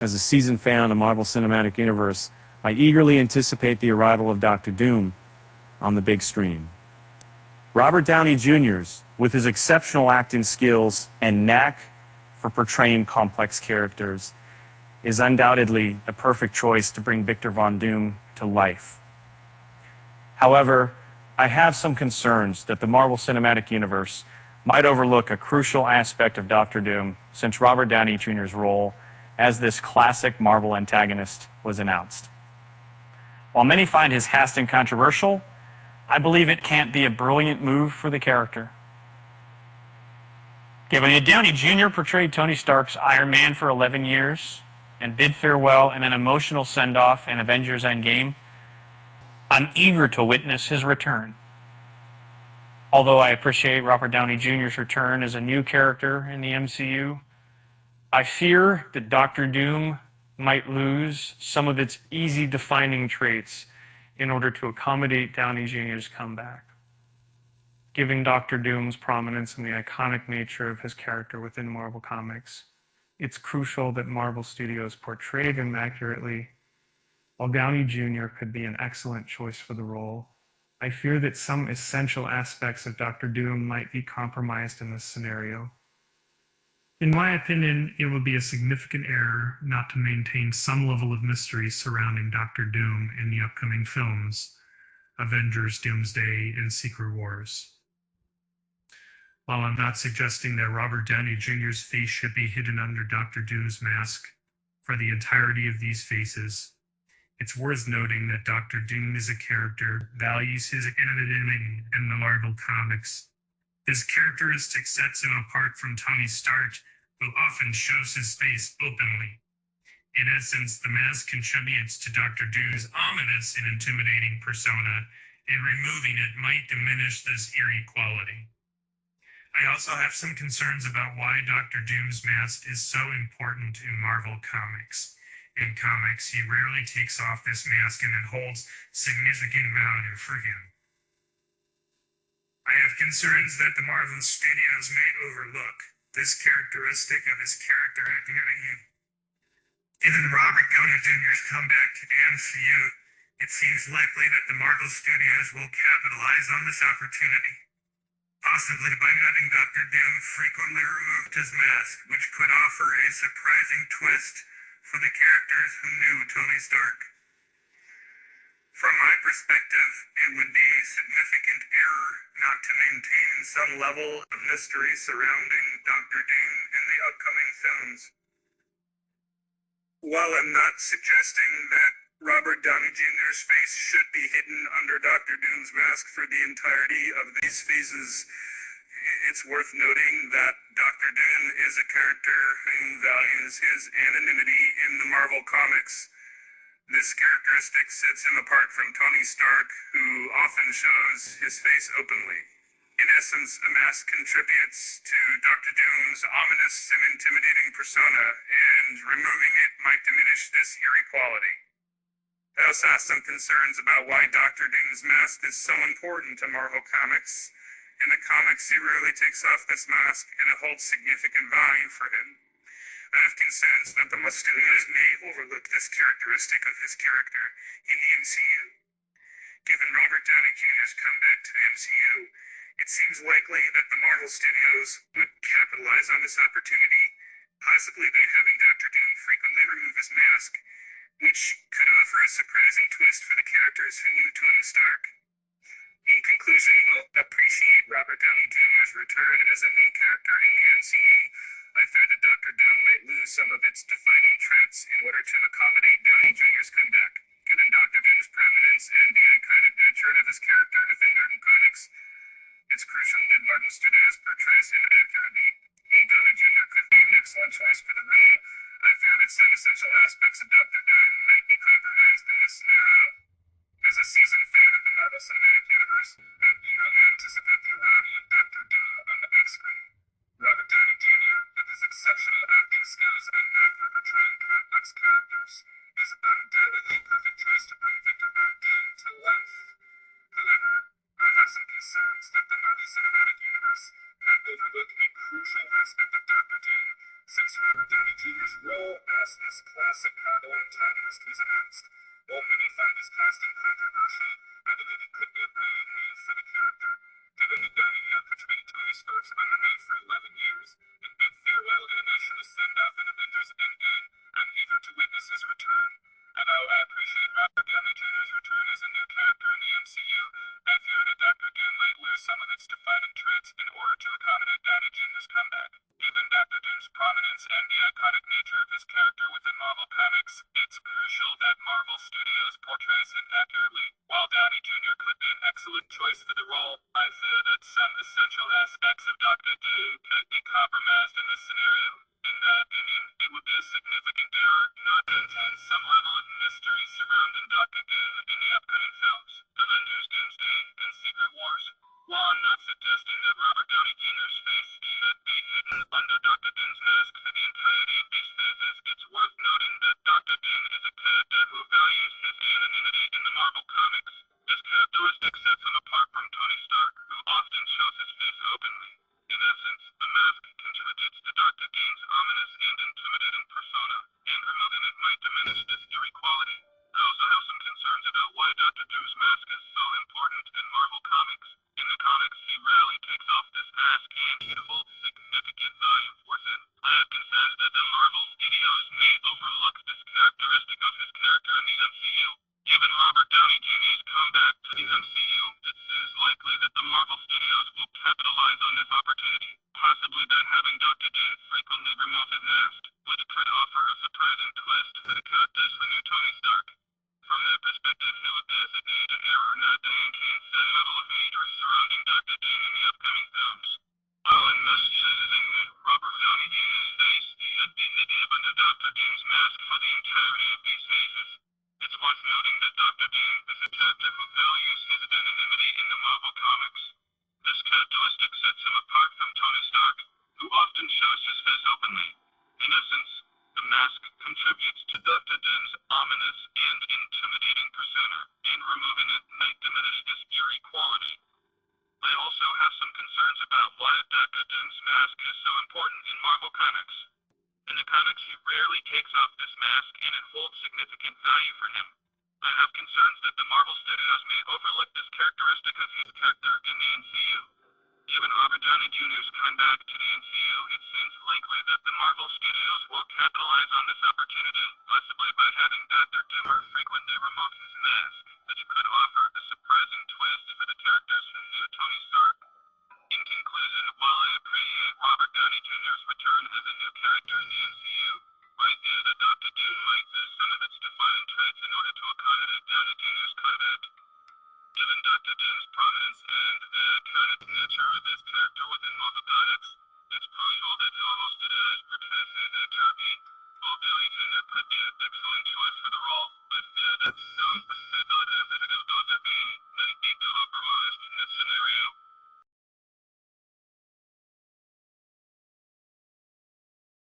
As a seasoned fan of the Marvel Cinematic Universe, I eagerly anticipate the arrival of Doctor Doom on the big screen. Robert Downey Jr.'s, with his exceptional acting skills and knack for portraying complex characters, is undoubtedly a perfect choice to bring Victor Von Doom to life. However, I have some concerns that the Marvel Cinematic Universe might overlook a crucial aspect of Doctor Doom since Robert Downey Jr.'s role as this classic Marvel antagonist was announced. While many find his casting controversial, I believe it can't be a brilliant move for the character. When Downey Jr. portrayed Tony Stark's Iron Man for 11 years and bid farewell in an emotional send-off in Avengers Endgame, I'm eager to witness his return. Although I appreciate Robert Downey Jr.'s return as a new character in the MCU, I fear that Doctor Doom might lose some of its easy defining traits in order to accommodate Downey Jr.'s comeback. Given Doctor Doom's prominence and the iconic nature of his character within Marvel Comics, it's crucial that Marvel Studios portrayed him accurately. While Downey Jr. could be an excellent choice for the role, I fear that some essential aspects of Doctor Doom might be compromised in this scenario. In my opinion, it would be a significant error not to maintain some level of mystery surrounding Doctor Doom in the upcoming films, Avengers, Doomsday, and Secret Wars. While I'm not suggesting that Robert Downey Jr.'s face should be hidden under Doctor Doom's mask for the entirety of these phases, it's worth noting that Doctor Doom is a character that values his anonymity in the Marvel Comics. This characteristic sets him apart from Tony Stark, who often shows his face openly. In essence, the mask contributes to Doctor Doom's ominous and intimidating persona, and removing it might diminish this eerie quality. I also have some concerns about why Doctor Doom's mask is so important in Marvel Comics. In comics, he rarely takes off this mask, and it holds significant value for him. I have concerns that the Marvel Studios may overlook this characteristic of his character identity. Given Robert Downey Jr.'s comeback to the MCU, it seems likely that the Marvel Studios will capitalize on this opportunity, possibly by having Doctor Doom frequently remove his mask, which could offer a surprising twist for the characters who knew Tony Stark. From my perspective, it would be a significant error not to maintain some level of mystery surrounding Doctor Doom in the upcoming films. While I'm not suggesting that Robert Downey Jr.'s face should be hidden under Doctor Doom's mask for the entirety of these phases, it's worth noting that Doctor Doom is a character who values his anonymity in the Marvel Comics. This characteristic sets him apart from Tony Stark, who often shows his face openly. In essence, a mask contributes to Doctor Doom's ominous and intimidating persona, and removing it might diminish this eerie quality. I also have some concerns about why Doctor Doom's mask is so important to Marvel Comics. In the comics, he rarely takes off this mask, and it holds significant value for him. I have concerns that the studios may overlook this characteristic of his character in the MCU. Given Robert Downey Jr.'s comeback to the MCU, it seems likely that the Marvel Studios would capitalize on this opportunity, possibly by having Doctor Doom frequently remove his mask, which could offer a surprising twist for the characters who knew Tony Stark. In conclusion, I'll appreciate Robert Downey Jr.'s return as a new character in the MCU. I fear that Doctor Doom might lose some of its defining traits in order to accommodate Downey Jr.'s comeback. Given Doctor Doom's prominence and the iconic nature of his character within Marvel Comics, it's crucial that Marvel Studios portrays him accurately. While Downey Jr. could be an excellent choice for the role, I fear that some essential aspects of Doctor Doom might be compromised in this scenario. As a seasoned fan of the Marvel Cinematic Universe, I eagerly anticipate the arrival of Doctor Doom on the big screen. Robert Downey Jr., with his exceptional acting skills and knack for portraying complex characters, is undoubtedly a perfect choice to bring Victor Von Doom to life. However, I have some concerns that the Marvel Cinematic Universe might overlook a crucial aspect of Doctor Doom, since Robert Downey cast this classic Marvel antagonist was announced. While many find this casting controversial, I believe it could be a brilliant move for the character. Given that Downey portrayed Tony Stark's Iron Man for 11 years, and bid farewell in a national send-off in Avengers Endgame, I'm eager to witness his return. Although I appreciate Robert Downey Jr.'s return as a new character in the MCU, I fear that Dr. Doom might lose some of its defining traits in order to accommodate Downey Jr.'s comeback. Given Dr. Doom's prominence and the iconic nature of his character within Marvel Comics, it's crucial that Marvel Studios portrays him accurately. While Downey Jr. could be an excellent choice for the role, I fear that some essential aspects of Dr. Doom could be compromised in this scenario. In my opinion, it would be a significant error not to maintain some level of mystery surrounding Dr. Doom in the upcoming films, Avengers, Doomsday, and Secret Wars. While I'm not suggesting that Robert Downey Jr.'s face should be hidden under Dr. Doom's mask for the entirety of these phases, it's worth noting that Dr. Doom is a character who values his anonymity in the Marvel Comics. This characteristic sets him apart from Tony Stark, who often shows his face openly. In essence, the mask contributes to Dr. Doom's ominous and intimidating persona, and removing it might diminish this eerie quality. I also have some concerns about why Dr. Doom's mask is so important in Marvel Comics. In the comics, he rarely takes off this mask, and he holds significant value for it. I have concerns that the Marvel Studios may overlook this characteristic of his character in the MCU. Given Robert Downey Jr.'s comeback to the MCU, it seems likely that the Marvel Studios will capitalize on this opportunity, possibly by having Dr. Doom frequently remove his mask, which could offer a surprising twist for the character's new Tony Stark. From that perspective, it would designate an error not to maintain some level of interest surrounding Dr. Doom in the upcoming films. While I'm not suggesting that Robert Downey Jr.'s face should be hidden under Dr. Doom's mask for the entirety of these phases, it's worth noting that Dr. Doom is a character who values his anonymity in the Marvel Comics. This characteristic sets him apart from Tony Stark, who often shows his face openly. In essence, the mask contributes to Dr. Doom's ominous and intimidating persona, and removing it might diminish this eerie quality. I also have some concerns about why Dr. Doom's mask is so important in Marvel Comics. In the comics, he rarely takes off this mask, and it holds significant value for him. I have concerns that the Marvel Studios may overlook this characteristic of his character in the MCU. Given Robert Downey Jr.'s comeback to the MCU, it seems likely that the Marvel Studios will capitalize on this opportunity, possibly by having Dr. Doom frequently remove his mask, which could offer a surprising twist for the character's new Tony Stark. In conclusion, while I appreciate Robert Downey Jr.'s return as a new character in the MCU, I fear that Dr. Doom might lose some of its defining traits in order to accommodate Downey Jr.'s comeback. Given Dr. Doom's prominence and the iconic nature of his character within Marvel Comics, it's crucial that Marvel Studios portrays his accurately, while Downey Jr. could be an excellent choice for the role.